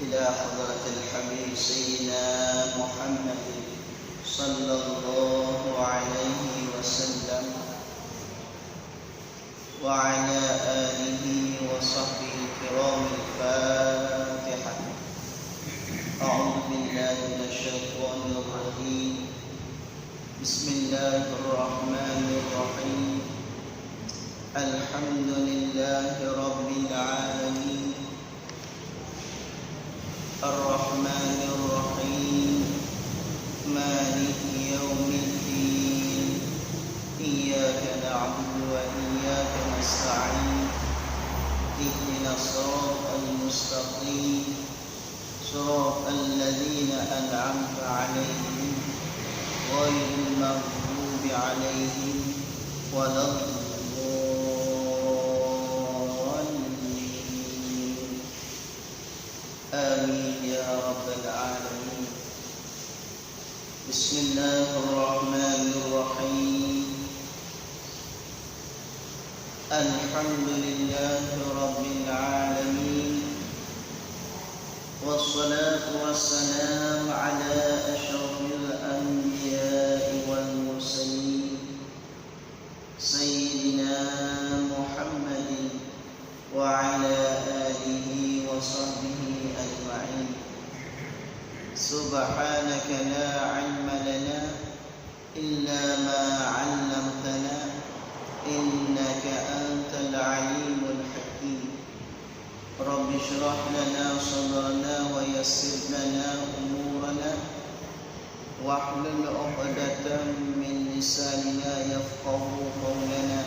إلى حضرة الحبيب سيدنا محمد صلى الله عليه وسلم وعلى آله وصحبه الكرام. الفاتحة. أعوذ بالله من الشيطان الرجيم. بسم الله الرحمن الرحيم. الحمد لله رب العالمين الرحمن الرحيم مالك يوم الدين إياك نعبد وإياك نستعين اهدنا الصراط المستقيم صراط الذين أنعمت عليهم غير المغضوب عليهم ولا الضالين. آمين يا رب العالمين. بسم الله الرحمن الرحيم. الحمد لله رب العالمين والصلاة والسلام على أشرف الأنبياء والمرسلين سيدنا محمد وعلى آله وصحبه أجمعين. سبحانك لا علم لنا إلا ما علمتنا إنك أنت العليم الحكيم. رب اشرح لنا صدرنا ويسر لنا أمورنا واحلل عقدة من لساننا يفقه قولنا.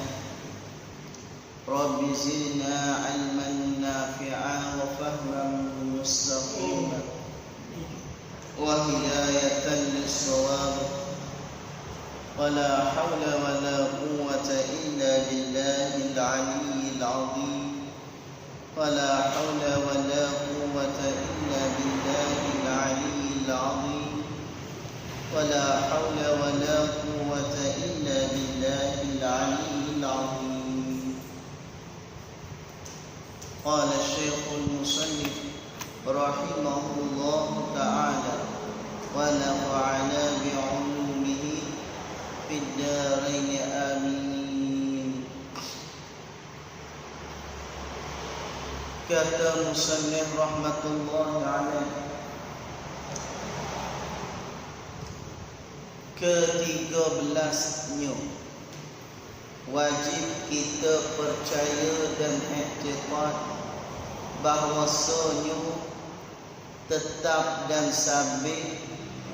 رب زدنا علما نافعا وفهما مستقيما وهداية للصواب. ولا حول ولا قوة إلا بالله العلي العظيم. ولا حول ولا قوة إلا بالله العلي العظيم. ولا حول ولا قوة إلا بالله العلي العظيم. قال الشيخ المصنف رحمه الله تعالى ونفعنا بعلومه في الدارين آمين. Kata musannif rahmatullahi alaih, ke-13-nya wajib kita percaya dan i'tiqad bahwasanya tetap dan sabit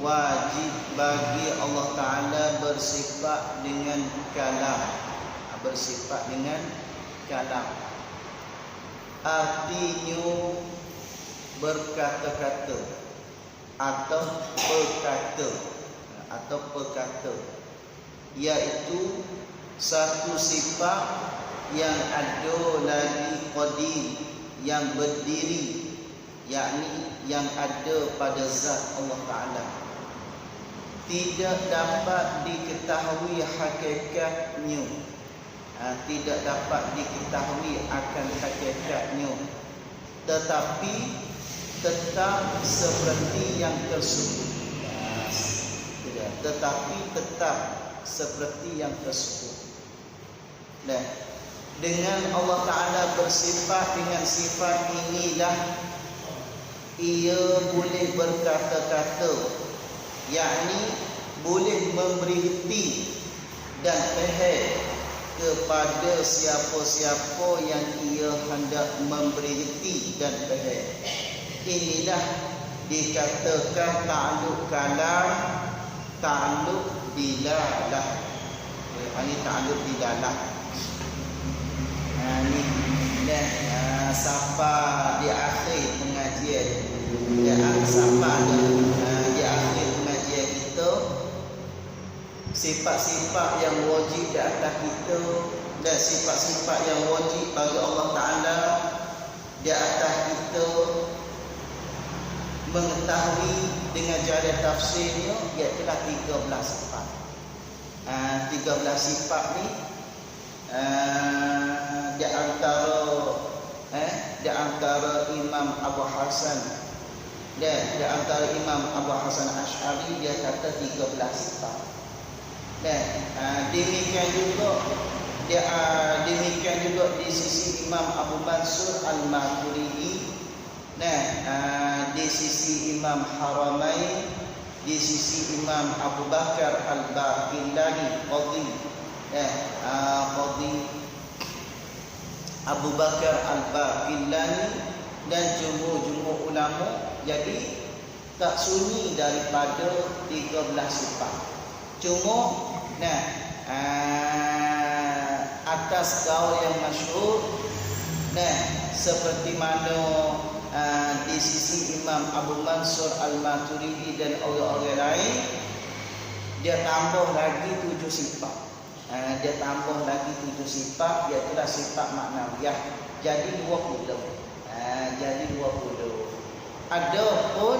wajib bagi Allah Ta'ala bersifat dengan kalam. Bersifat dengan kalam artinya berkata-kata atau perkata, iaitu satu sifat yang ada lagi qadim, yang berdiri, yakni yang ada pada zat Allah Ta'ala. Tidak dapat diketahui hakikatnya, tidak dapat diketahui akan hakikatnya, tetapi tetap seperti yang tersebut. Tetapi tetap seperti yang tersebut. Nah, dengan Allah Ta'ala bersifat dengan sifat inilah ia boleh berkata-kata, yakni boleh memberi hati dan faham kepada siapa-siapa yang ia hendak memberi hati dan faham. Inilah dikatakan ta'alluq kalam, ta'alluq dilalah. Ini ta'alluq dilalah. Ini sampai di akhir pengajian, sampai di akhir pengajian kita, sifat-sifat yang wajib di atas kita dan sifat-sifat yang wajib bagi Allah Ta'ala di atas kita mengetahui dengan cara tafsirnya, iaitu 13 sifat. 13 sifat ni di antara Imam Abu Hasan Dan di antara Imam Abu Hasan Asy'ari dia kata 13 sifat. Dan demikian juga di sisi Imam Abu Mansur Al-Maturidi. Di sisi Imam Haramain, di sisi Imam Abu Bakar Al-Baqillani, Qadhi Abu Bakar Al-Baqillani dan jumhur ulama. Jadi tak sunyi daripada 13 sifat. Cuma atas kaul yang masyhur seperti mana di sisi Imam Abu Mansur Al-Maturidi dan orang-orang lain, dia tambah lagi 7 sifat. Dia tambah lagi 7 sifat, iaitu sifat maknawiyah. Jadi 20. Jadi 20. Adapun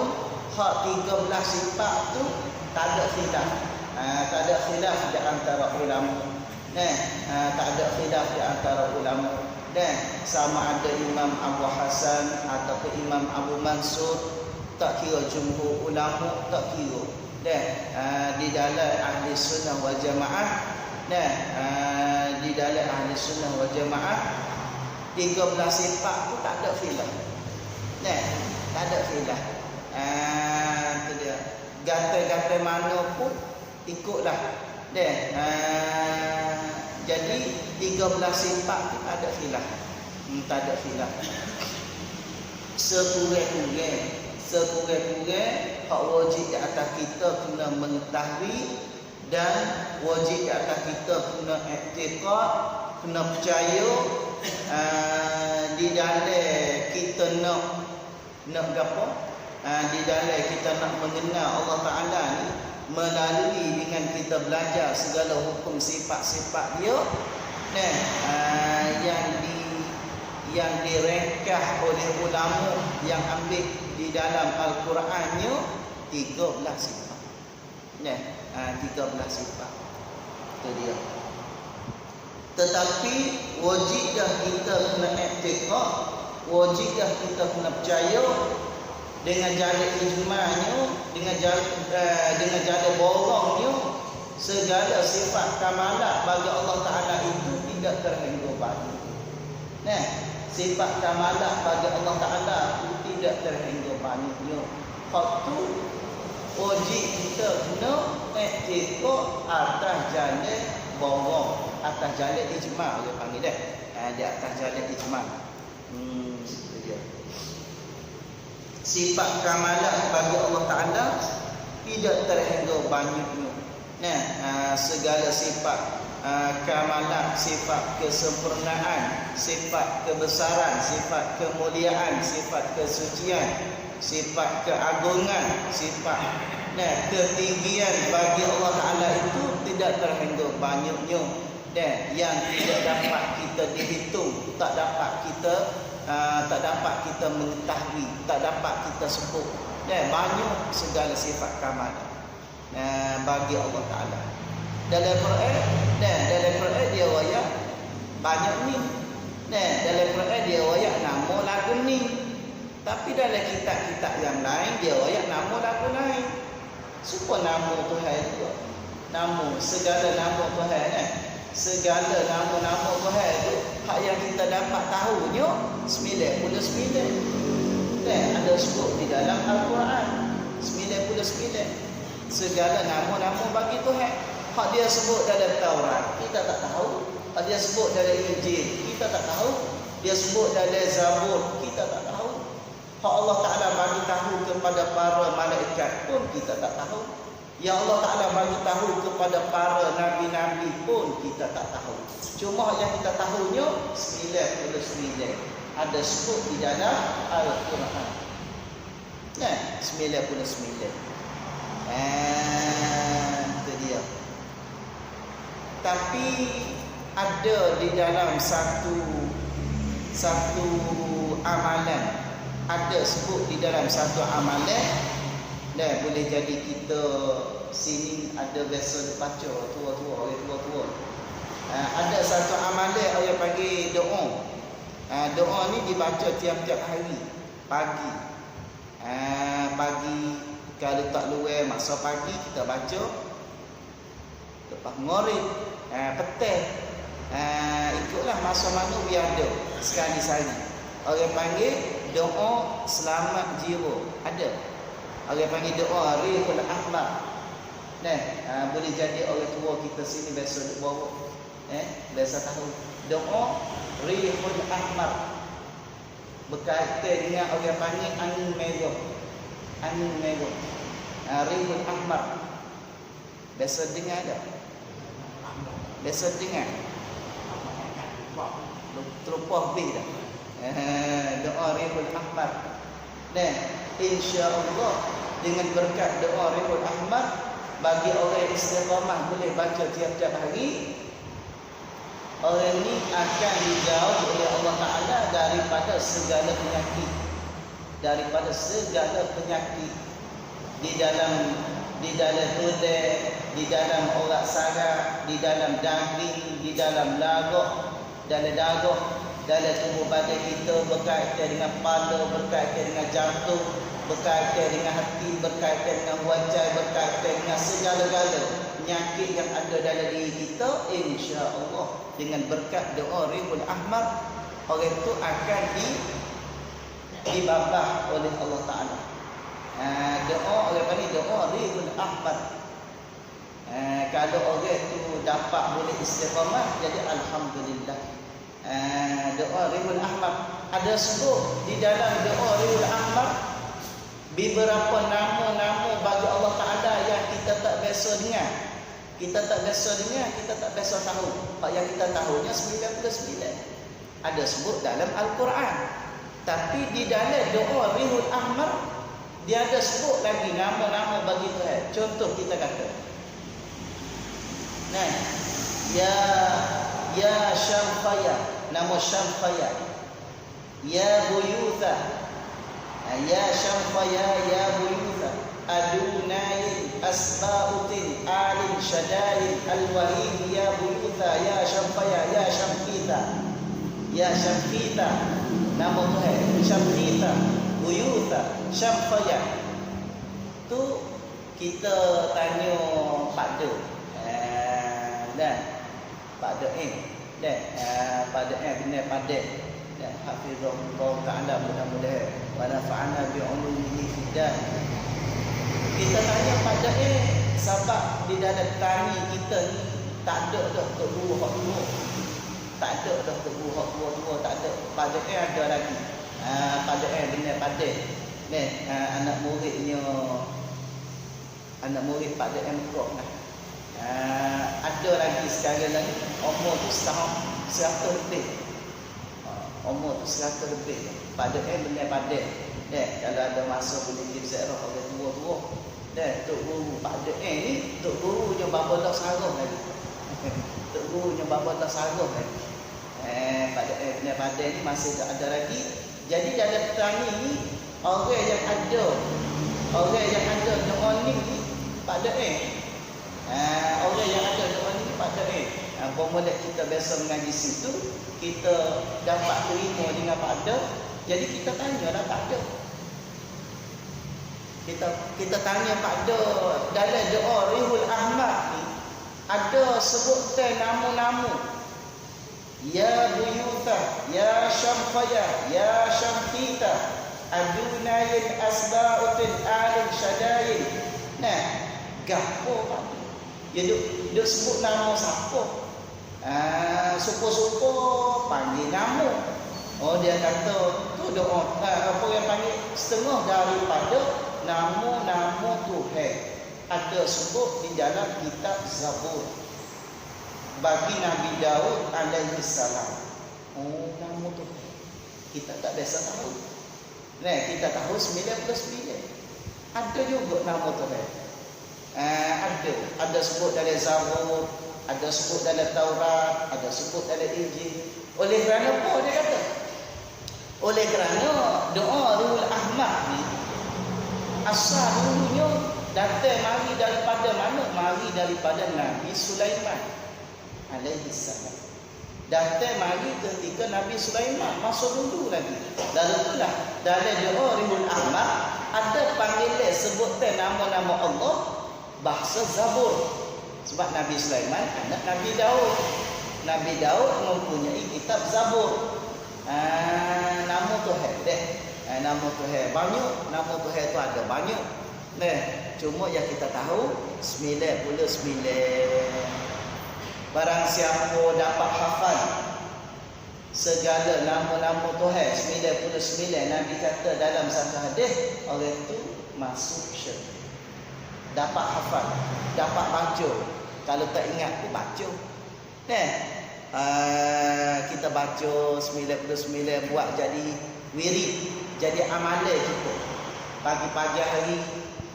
hak 13 sifat tu tak ada khilaf. Tak ada khilaf di antara ulama. Tak ada khilaf di antara ulama. Sama ada Imam Abu Hasan ataupun Imam Abu Mansur, tak kira jumhur ulama, tak kira. Di dalam ahli sunnah wal jamaah, di dalam ahli sunnah wal jamaah 13 sifat tu tak ada khilaf. Tak ada khilaf. Tu dia. Gata-gata mana pun ikutlah. Jadi 13 sifat tu tak ada khilaf. Tak ada khilaf. Sekurang-kurang hak wajib di atas kita kena mengetahui, dan wajib di atas kita kena i'tiqad, kena percaya di dalam kita nak apa? Di dalam kita nak mengenal Allah Ta'ala ni melalui dengan kita belajar segala hukum sifat-sifat dia, yang direngkah oleh ulama yang ambil di dalam Al-Qurannya 13 sifat. 13 sifat. Itu dia. Tetapi wajib dah kita kena i'tiqad, wajib dah kita kena percaya dengan jalan ijma'nya, dengan jalan borongnya, segala sifat kamalat bagi Allah Ta'ala itu tidak terhingga bagi. Sifat kamalat bagi Allah Ta'ala itu tidak terhingga banyaknya. Waktu wajib kita kena i'tiqad atas jalan borong, atas jalan ijma', dia panggil di atas jalan ijma'. Itu dia. Sifat kamalat bagi Allah Ta'ala tidak terhingga banyaknya. Segala sifat kamalat, sifat kesempurnaan, sifat kebesaran, sifat kemuliaan, sifat kesucian, sifat keagungan, sifat ketinggian bagi Allah Ta'ala itu tidak terhingga banyaknya, yang tidak dapat kita dihitung, tak dapat kita mengetahui, tak dapat kita sebut. Banyak segala sifat kamalat bagi Allah Ta'ala. Dalam Quran dia wayak banyak ni. Dalam Quran dia wayak nama lagu ni. Tapi dalam kitab-kitab yang lain dia wayak nama lagu lain. Supaya nama Tuhan itu, nama segala nama Tuhan, segala nama-nama Tuhan itu hak yang kita dapat tahunya 99. Ada sebut di dalam Al-Quran 99 segala nama-nama bagi Tuhan. Hak dia sebut dalam Taurat kita tak tahu, hak dia sebut dalam Injil kita tak tahu, dia sebut dalam Zabur kita tak tahu, hak Allah Ta'ala bagi tahu kepada para malaikat pun kita tak tahu, yang Allah Ta'ala bagi tahu kepada para nabi-nabi pun kita tak tahu. Cuma yang kita tahunya 99 ada sebut di dalam Al-Quran. 99. Itu dia. Tapi ada di dalam satu amalan, ada sebut di dalam satu amalan, dan boleh jadi kita sini ada biasa baca tua-tua, orang tua-tua. Ada satu amalan orang panggil doa. Doa ni dibaca tiap-tiap hari pagi. Pagi kalau tak luar masa pagi kita baca. Lepas ngorib petang ikutlah masa mana biar ada sekali-sekali. Orang panggil doa selamat jiwa. Ada. Orang panggil doa Rihul Ahmar. Boleh jadi orang tua kita sini biasa duk bawa. Biasa tahu. Doa Rihul Ahmar. Berkaitan dengan orang panggil angin merah. Angin merah. Rihul Ahmar. Biasa dengar tak? Biasa dengar. Terupah habis dah. Doa Rihul Ahmar. Insya-Allah dengan berkat doa Rihul Ahmar, bagi orang istiqamah boleh baca tiap-tiap hari, orang ni akan dijauh oleh Allah Ta'ala daripada segala penyakit. Daripada segala penyakit. Di dalam tulang, di dalam orak saraf, di dalam daging, di dalam lagak, dalam darah, dalam tubuh badan kita, berkaitan dengan kepala, berkaitan dengan jantung, berkaitan dengan hati, berkaitan dengan wajah, berkaitan dengan segala-gala penyakit yang ada dalam diri kita, insya-Allah dengan berkat doa Rihul Ahmar, orang itu akan dibabah oleh Allah Ta'ala. Doa orang panggil doa Rihul Ahmar. Kalau orang itu dapat boleh istiqamah, jadi alhamdulillah. Doa Rihul Ahmar ada sebut di dalam doa Rihul Ahmar beberapa nama-nama bagi Allah Ta'ala yang kita tak biasa dengar. Kita tak biasa tahu. Pak yang kita tahunya 99. Ada sebut dalam Al-Quran. Tapi di dalam doa Rihul Ahmar dia ada sebut lagi nama-nama bagi Tuhan. Contoh kita kata, Ya Syamfaya, nama Syamfaya. Ya Buyutha, Ya Syamfaya, Ya Buyutha. Adunai Asba'utin Alim Syadarin Al-Wahid. Ya Buyutha, Ya Syamfaya, Ya Syamkita. Ya Syamkita, nama Tuhan. Syamkita, Buyutha, Syamfaya. Tu kita tanya Pak Do. Pak Do pada bina pada hafizahullah ta'ala, mudah-mudahan wa nafa'ana bi'ulumihi fidah. Kita tanya pada sebab di dalam tani kita ni tak ada dah tok guru hak dua. Tak ada dah tok guru hak dua, tak ada. Pada ada lagi. Pada bina pada. Anak murid pada Mekah lah. Ada lagi sekarang lagi umur tu setahun 100 lebih. Umur tu 100 lebih. Pada benar pada. Kalau ada masa boleh give ziarah orang tua-tua. Tok guru pada ni, tok guru je bapa dah sarah lagi. Tok guru je bapa dah sarah lagi. Pada benar pada ni masih tak ada lagi. Jadi dalam petani ni orang yang ada doa ni pada orang yang ada doa ni pada apabila kita biasa mengaji situ, kita dapat terima dengan pada. Jadi kita tanyalah pada. Kita tanya pada dalam doa Rihul Ahmar ni ada sebutkan nama-nama. Ya Buyutha, Ya Syamfaya, Ya Syamkita, Adunayil Asba'util Alim Syadayin. Gapo Pak? Dia duk sebut nama siapa? Supo-supo panggil nama. Dia kata tu doa apa yang panggil setengah daripada nama-nama Tuhan. Ada sebut di dalam kitab Zabur bagi Nabi Daud alaihi salam. Nama Tuhan kita tak biasa tahu. Kita tahu 99. Ada juga nama Tuhan. Ada sebut dalam Zabur, ada sebut dalam Taurat, ada sebut dalam Injil. Oleh kerana apa dia kata? Oleh kerana doa Rihul Ahmar ni asal dulunya datang mari daripada mana? Mari daripada Nabi Sulaiman alaihi salam. Datang mari ketika Nabi Sulaiman masa dulu lagi. Lalu itulah dalam doa Rihul Ahmar ada panggilan sebutan nama-nama Allah bahasa Zabur. Sebab Nabi Sulaiman anak Nabi Daud. Nabi Daud mempunyai kitab Zabur. Nama Tuhan deh. Nama Tuhan banyak, nama Tuhan tu ada banyak. Nah, cuma yang kita tahu 99. Barang siapa dapat hafal segala nama-nama Tuhan 99, Nabi kata dalam satu hadis, orang itu masuk syurga. Dapat hafal, dapat baca. Kalau tak ingat pun baca. Nah, kita baca 99 buat jadi wirid, jadi amalan kita. Pagi-pagi hari,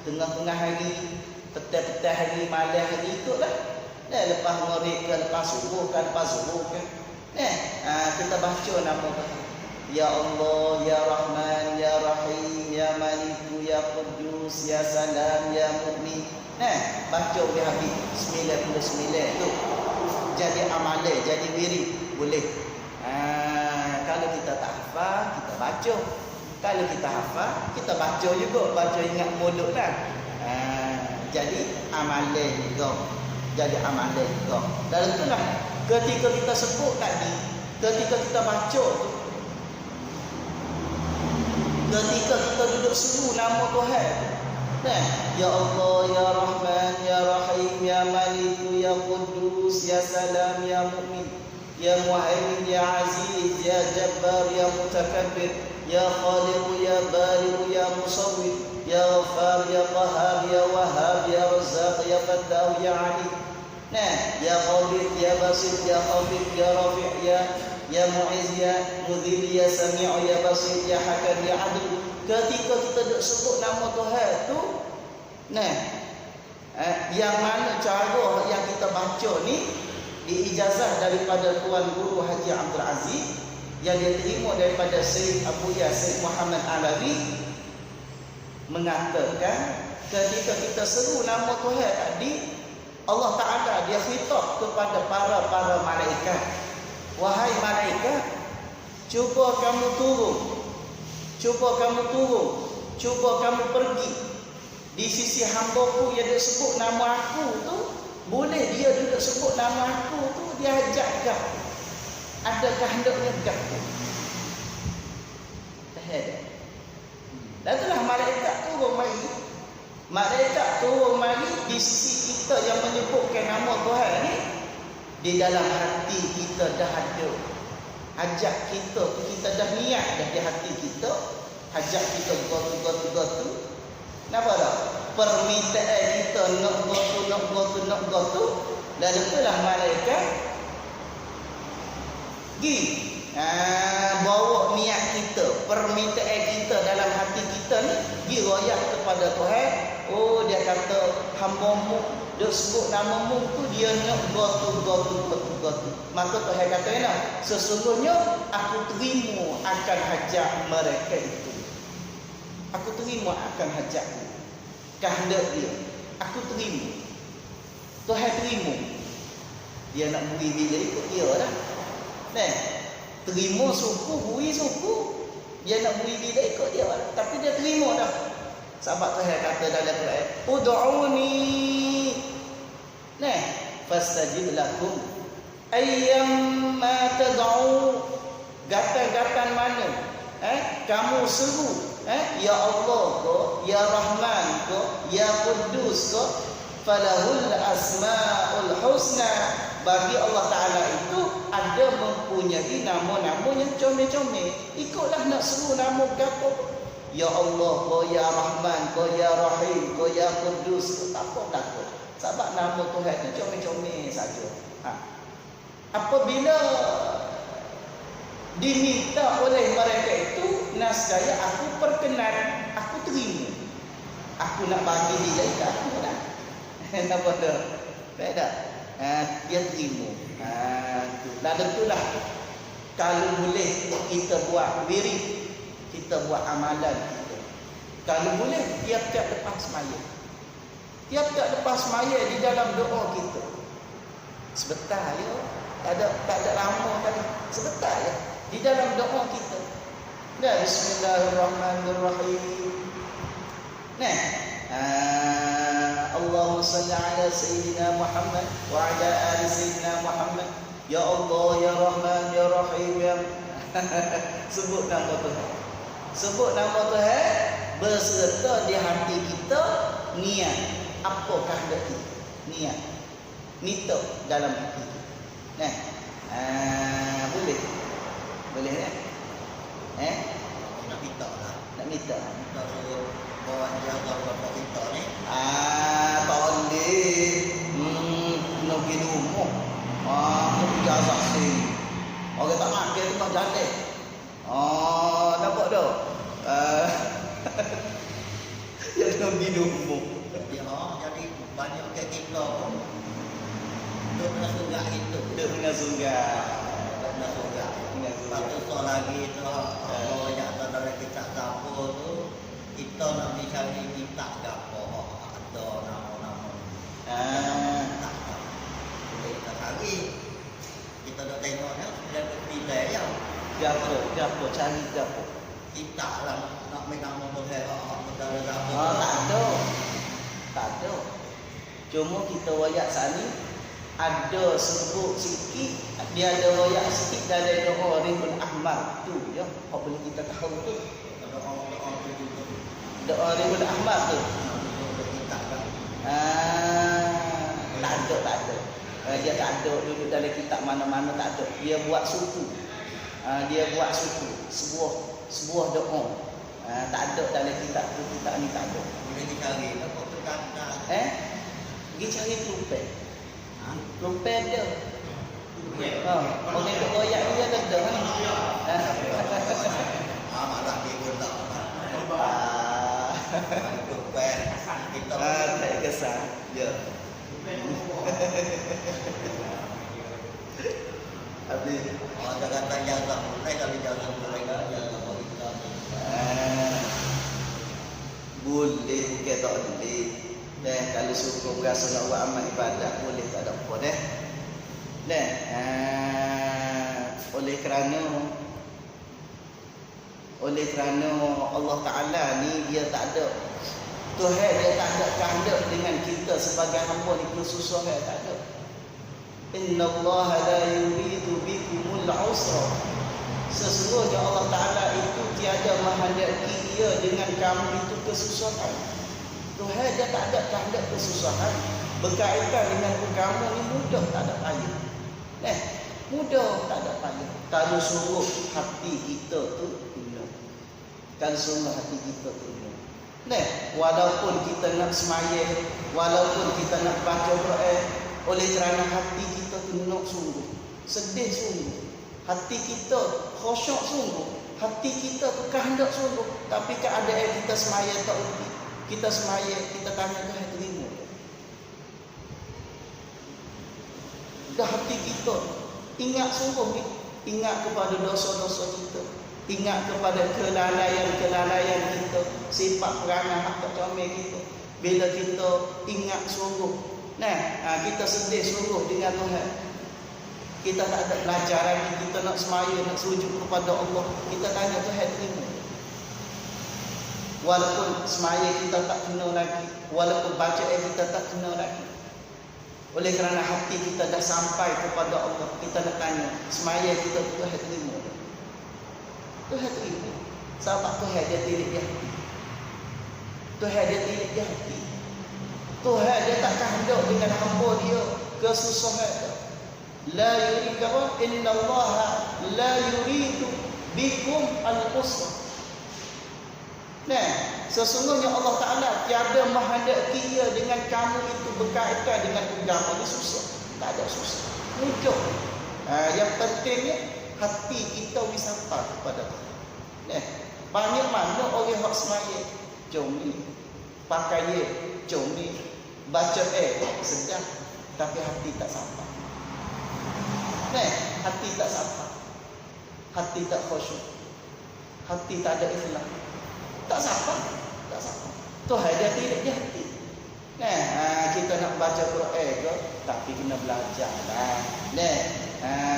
tengah-tengah hari, petang-petang hari, malam hari, ikutlah. Nah, lepas maghrib ke, lepas subuh ke, lepas zuhur ke. Nah, kita baca nama Tuhan. Ya Allah, Ya Rahman, Ya Rahim, Ya Maliku, Ya Qudus, Ya Salam, Ya Mu'min. Nah, baca dia habis 99 tu. Jadi amalan, jadi wirid, boleh. Kalau kita tak hafal, kita baca. Kalau kita hafal, kita baca juga, baca ingat mulut lah. Jadi amalan juga. Jadi amalan juga. Dan itulah ketika kita sebut tadi, ketika kita baca, ketika kita duduk seru nama Tuhan, nah, Ya Allah, Ya Rahman, Ya Rahim, Ya Maliku, Ya Qudus, Ya Salam, Ya Mu'min, Ya Muhaimin, Ya Aziz, Ya Jabbar, Ya Mutakabbir, Ya Khaliq, Ya Bari, Ya Musawwir, Ya Ghaffar, Ya Qahhar, Ya Wahhab, Ya Razzaq, Ya Fattah, Ya Alim. Nah, Ya Qabid, Ya Basit, Ya Khafid, Ya Rafi', Ya Mu'izz, Ya Mudhil, Ya Sami', Ya Basir, Ya Hakam, Ya Adil. Ketika kita duk sebut nama Tuhan tu, nah, yang mana cara yang kita baca ni diijazah daripada Tuan Guru Haji Abdul Aziz, yang dia terima daripada Syekh Abu Yasir Muhammad Alawi, mengatakan ketika kita seru nama Tuhan tadi, Allah Ta'ala dia khitab kepada para malaikat. Wahai malaikat, cuba kamu turun, cuba kamu pergi di sisi hamba-Ku yang dia sebut nama aku tu. Boleh dia duduk sebut nama aku tu, dia ajak kau. Adakah hendaknya kau? Tak ada. Dan itulah malaikat turun mari. Malaikat turun mari di sisi kita yang menyebutkan nama Tuhan ni. Di dalam hati kita dah ada. Ajak kita dah niat dah di hati kita. Ajak kita gotu. Kenapa tak? Permintaan kita nak gotu. Dan itulah malaikat bawa niat kita, permintaan kita dalam hati kita ni diroyak kepada Tuhan. Oh, dia kata hamba-Mu dia sebut nama-Mu tu, dia nak gotu. Maka Tuhan kata ni, sesungguhnya aku terima akan hajat mereka itu. Aku terima akan hajatmu, kehendak dia. Aku terima. Tuhan terima. Dia nak beri bila ikut dia lah. Nah, terima suku, beri suku. Dia nak beri bila ikut dia lah. Tapi dia terima dah. Sahabat Tuhan kata dalam Quran, ud'uni, nah, fastajib lakum ayyamma tad'u. Gatan-gatan mana kamu seru, Ya Allah ko, Ya Rahman ko, Ya Qudus ko, falahul asma'ul husna. Bagi Allah Ta'ala itu ada mempunyai nama-nama yang comel-comel. Ikutlah nak seru nama berapa. Ya Allah ko, Ya Rahman ko, Ya Rahim ko, Ya Qudus ko, tak apa. Sebab nama Tuhan itu comel-comel saja. Apabila diminta oleh mereka itu, nascaya aku perkenan, aku terima. Aku nak bagi dia ke aku dah. Nampak tak? Baik tak? Dia terima. Dan itulah kalau boleh kita buat wirid, kita buat amalan kita. Kalau boleh tiap-tiap lepas semaya. Tiap-tiap lepas semaya di dalam doa kita. Sebentar ya. Tak ada lama tadi. Sebentar ya. Di dalam doa kita. Dan Bismillahirrahmanirrahim. Nah, Allahumma salli ala Sayyidina Muhammad wa ala ali Sayyidina Muhammad. Ya Allah, Ya Rahman, Ya Rahim, Ya sebut nama Tuhan. Sebut nama Tuhan berserta di hati kita niat. Apakah hendak kita? Niat. Nito dalam hati kita. Nah, boleh. Boleh kan? Nak minta lah. Nak minta. Minta suruh bawa dia kalau kita ni. Tak boleh. Nak pergi rumah. Nak pergi azak sini. Orang tak makan tu nak jalan. Nampak tak? Dia nak pergi rumah. Jadi banyak ke kita pun. Duduk dengan sungai itu. Duduk dengan sungai. Dengan sungai. Lepas tu so lagi tu, banyak saudara kita dapur tu, kita nak mencari minta dapur. Ada nama-nama. Boleh kita cari. Kita nak tengoknya, sudah berpilih ya. Gapo cari gapo. Kita lah nak main nama boleh saudara dapur. Tak ada. Cuma kita wayak sani ada sebut sikit, dia ada wayak sikit dari doa Ribul Ahmad tu ya. Apa boleh kita tahu tu? Doa Ribul Ahmad tu. Tak ada. Dia tak ada dulu dalam kitab mana-mana, tak ada. Dia buat suku. Sebuah doa. Tak ada dalam kitab ni, tak ada. Boleh dicari apa tu kata? Pergi cari trumpet. Trumpet dia. Orang ikut royak dia ada kan? Malah dia pun tak. Trumpet. Kita tak kesan. Ya. Habis. Ada kata jaga mulai kali jaga mulai jaga kita. Boleh ke tak boleh. Kalau suka berasa nak buat amal ibadat boleh, tak ada apa dah. Oleh kerana Allah Ta'ala ni dia tak ada Tuhan, dia tak ada kehendak dengan kita sebagai hamba ni kesusahan, tak ada. Inna Allah la yuridu bikumul usra. Sesungguhnya Allah Ta'ala itu tiada menghendaki ia dengan kamu itu kesusahan. Tuhan dia tak ada kehendak kesusahan. Berkaitan dengan kamu ni mudah, tak ada payah. Mudah, tak ada payah. Kalau sungguh hati kita tu guna. Kalau sungguh hati kita tu guna. Walaupun kita nak semayang, walaupun kita nak baca Quran, oleh kerana hati kita tu nak sungguh, sedih sungguh, hati kita khusyuk sungguh, hati kita tu kehendak sungguh, tapi keadaan kita semayang tak uti. Kita semayang, kita tanya Tuhan terima. Dah hati kita ingat sungguh ni, ingat kepada dosa-dosa kita, ingat kepada kelalaian kita, sifat perangai hak tak comel kita. Bila kita ingat sungguh, kita sedih sungguh dengan Tuhan. Kita tak ada pelajaran, kita nak semayang, nak sujud kepada Allah, kita tanya Tuhan terima. Walaupun semayang kita tak kena lagi, walaupun bacaan kita tak kena lagi, oleh kerana hati kita dah sampai kepada Allah, kita nak tanya semayang kita Tuhan terima. Tuhan terima. Sebab Tuhan dia tilik di hati. Tuhan dia tilik di hati. Tuhan dia tak kehendak dengan hamba dia kesusahan. La yuridu inna Allah la yuridu bikum al-usra. Sesungguhnya Allah Ta'ala tiada menghendaki ia dengan kamu itu berkaitan dengan agama ni susah. Tak ada susah. Mudah. Yang pentingnya hati kita wisata kepada Tuhan. Banyak mana orang hak semayang, jom ni, pakai ye, jom ni, baca sedap, tapi hati tak sampai. Hati tak sampai, hati tak khusyuk, hati tak ada ikhlas, tak sampai. Tuhan dia tidak di hati. Kita nak baca Quran ke, tapi kena belajar lah.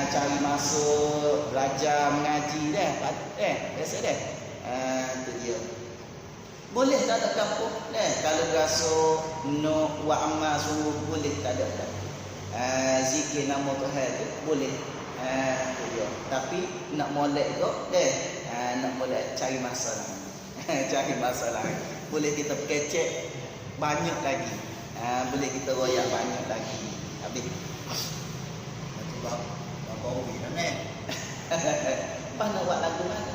Cari masuk, belajar mengaji dah. Biasa dah. Itu dia. Boleh tak ada kampung? Kalau rasa no wa amma suruh boleh tak ada kan. Zikir nama Tuhan tu boleh. Tu dia. Tapi nak molek tu nak molek cari masalah. Cari masalah. Boleh kita kecek banyak lagi. Boleh kita royak banyak lagi. Habis. Sebab bau ni kan Pas nak buat lagu mana?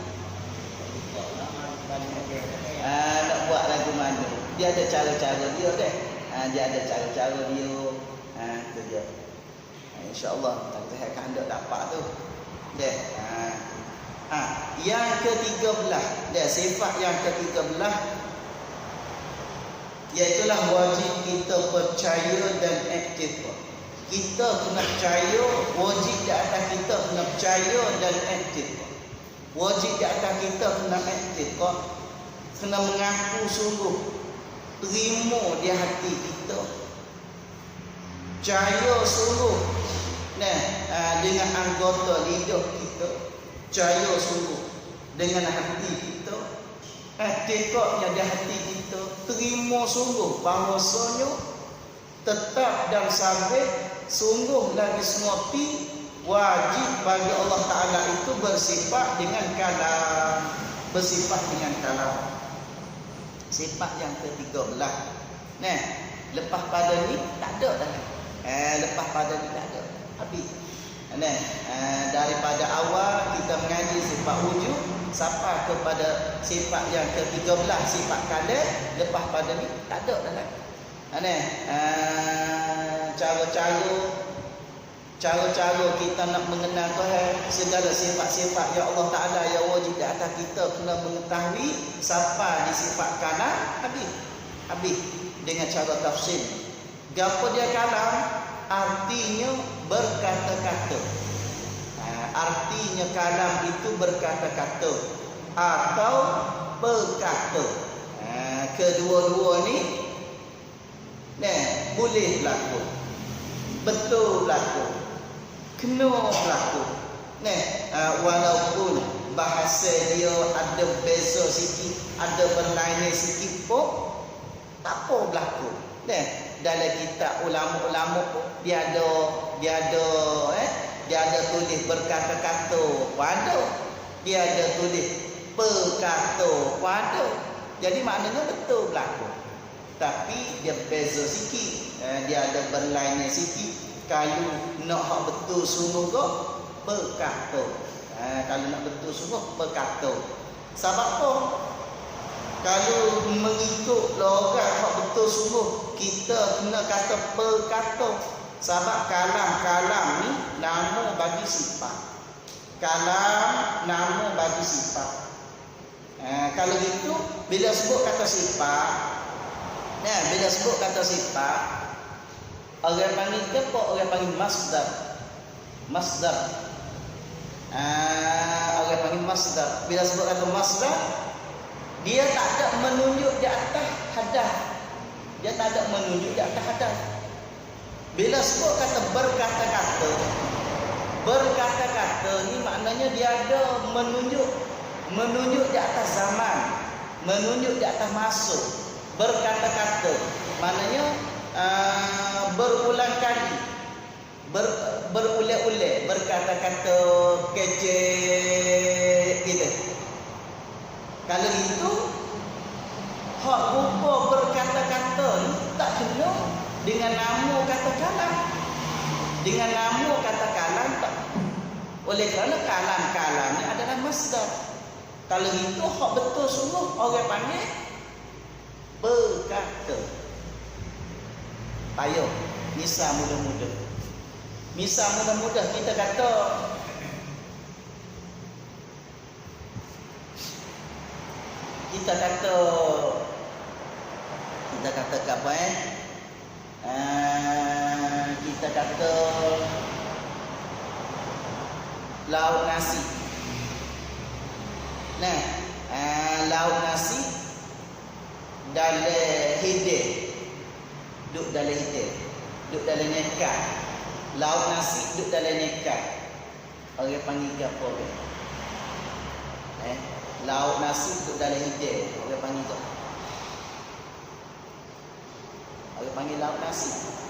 nak Nak buat lagu mana? Dia ada cara-cara dia deh. Dia ada cara-cara dia. Tu dia. InsyaAllah Tuhan kehendak dapat tu. Deh. Yang ke-13, sifat yang ke-13 iaitulah wajib kita percaya dan aktif. Kita kena percaya, wajib di atas kita kena percaya dan aktif. Wajib di atas kita kena aktif. Kena mengaku sungguh, terima di hati kita, percaya sungguh dengan anggota lidah kita, percaya sungguh dengan hati kita, tekadnya di hati kita, terima sungguh bahawasanya tetap dan sabit sungguh lagi semua wajib bagi Allah Ta'ala itu bersifat dengan kalam. Bersifat dengan kalam. Sifat yang ke-13. Lepas pada ni tak ada dah. Lepas pada ni tak ada. Habis. Daripada awal kita mengaji sifat wujud sampai kepada sifat yang ke-13, sifat kalam. Lepas pada ni tak ada dah lagi. Cara-cara kita nak mengenal Tuhan, segala sifat-sifat yang Allah Ta'ala yang wajib di atas kita kena mengetahui sampai di sifat kalam. Habis dengan cara tafsir. Gapo dia kalam? Artinya berkata-kata. Artinya kalam itu berkata-kata atau berkata. Kedua-dua ni boleh berlaku, betul berlaku, kena berlaku. Walaupun bahasa dia ada beza sikit, ada berlainan sikit pun tak apa berlaku. Dalam kitab ulama-ulama pun dia ada tulis berkata-kata pada, dia ada tulis perkata pada. Jadi maknanya betul berlaku. Tapi dia beza sikit, dia ada berlainan sikit. Kalau nak hak betul sungguh kok berkata. Kalau nak betul sungguh berkata. Sebab apa? Kalau mengikut logat hak betul sungguh, kita kena kata berkata. Sebab kalam ni nama bagi sifat. Kalam nama bagi sifat. Kalau gitu bila sebut kata sifat, bila sebut kata sifat, orang panggil apa? Orang panggil masdar. Orang panggil masdar. Bila sebut kata masdar, dia tak ada menunjuk di atas hadas. Dia tak ada menunjuk di atas hadas. Bila sebut kata berkata-kata ni maknanya dia ada menunjuk di atas zaman, menunjuk di atas masuk. Berkata-kata maknanya berulang kali, berulang-ulang, berkata-kata kecil gitu. Kalau itu hak rupa berkata-kata ni tak kena dengan nama kata kalam. Dengan nama kata kalam tak. Oleh kerana kalam ni adalah masdar. Kalau itu hak betul sungguh orang panggil berkata. Payah. Misal mudah-mudah. Kita kata apa kita kata lauk nasi. Lauk nasi dalam hidung, duduk dalam hidung, duduk dalam nekat. Lauk nasi duduk dalam nekat. Orang panggil apa? Lauk nasi duduk dalam hidung. Orang panggil apa? panggil lauk nasi.